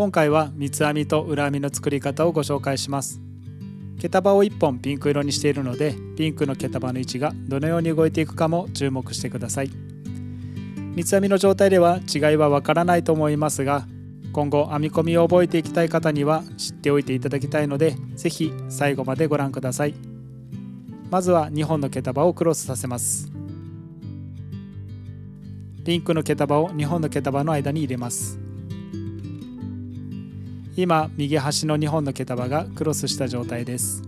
今回は三つ編みと裏編みの作り方をご紹介します。毛束を1本ピンク色にしているので、ピンクの毛束の位置がどのように動いていくかも注目してください。三つ編みの状態では違いはわからないと思いますが、今後編み込みを覚えていきたい方には知っておいていただきたいので、ぜひ最後までご覧ください。まずは2本の毛束をクロスさせます。ピンクの毛束を2本の毛束の間に入れます。今、右端の2本の毛束がクロスした状態です。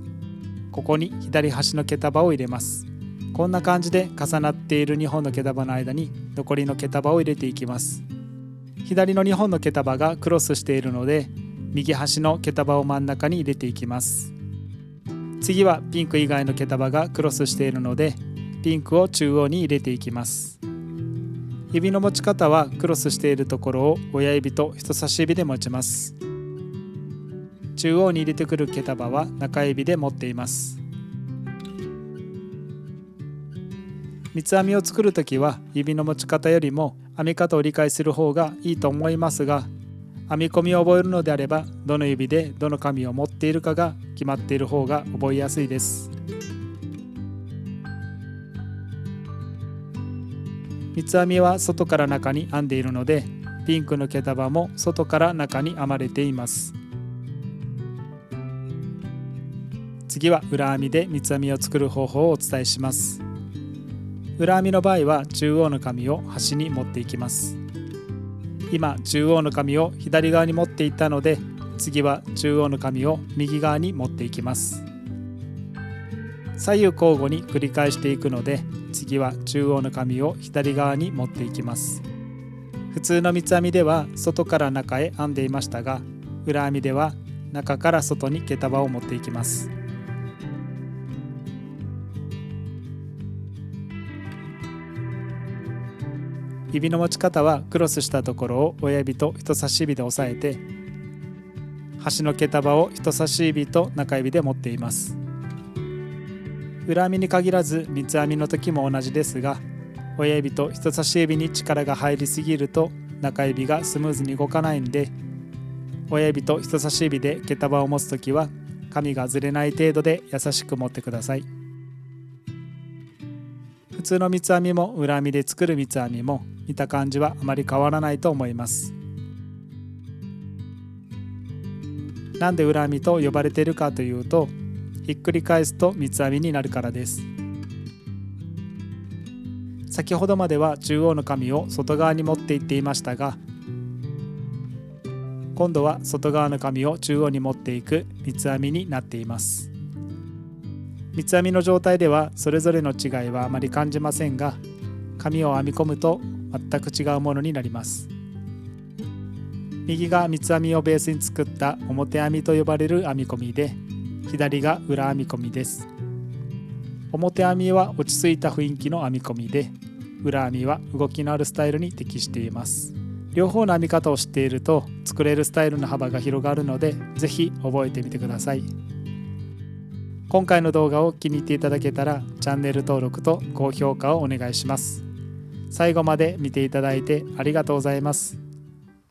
ここに左端の毛束を入れます。こんな感じで重なっている2本の毛束の間に残りの毛束を入れていきます。左の2本の毛束がクロスしているので、右端の毛束を真ん中に入れていきます。次はピンク以外の毛束がクロスしているので、ピンクを中央に入れていきます。指の持ち方はクロスしているところを親指と人差し指で持ちます。中央に入れてくる毛束は中指で持っています。三つ編みを作るときは指の持ち方よりも編み方を理解する方がいいと思いますが、編み込みを覚えるのであれば、どの指でどの紙を持っているかが決まっている方が覚えやすいです。三つ編みは外から中に編んでいるので、ピンクの毛束も外から中に編まれています。次は裏編みで三つ編みを作る方法をお伝えします。裏編みの場合は中央の紙を端に持っていきます。今、中央の紙を左側に持っていったので、次は中央の紙を右側に持っていきます。左右交互に繰り返していくので、次は中央の紙を左側に持っていきます。普通の三つ編みでは外から中へ編んでいましたが、裏編みでは中から外に毛束を持っていきます。指の持ち方はクロスしたところを親指と人差し指で押さえて、端の毛束を人差し指と中指で持っています。裏編みに限らず三つ編みの時も同じですが、親指と人差し指に力が入りすぎると中指がスムーズに動かないんで、親指と人差し指で毛束を持つ時は紙がずれない程度で優しく持ってください。普通の三つ編みも裏編みで作る三つ編みも見た感じはあまり変わらないと思います。なんで裏編みと呼ばれているかというと、ひっくり返すと三つ編みになるからです。先ほどまでは中央の紙を外側に持っていっていましたが、今度は外側の紙を中央に持っていく三つ編みになっています。三つ編みの状態ではそれぞれの違いはあまり感じませんが、紙を編み込むと全く違うものになります。右が三つ編みをベースに作った表編みと呼ばれる編み込みで、左が裏編み込みです。表編みは落ち着いた雰囲気の編み込みで、裏編みは動きのあるスタイルに適しています。両方の編み方を知っていると作れるスタイルの幅が広がるので、ぜひ覚えてみてください。今回の動画を気に入っていただけたらチャンネル登録と高評価をお願いします。最後まで見ていただいてありがとうございます。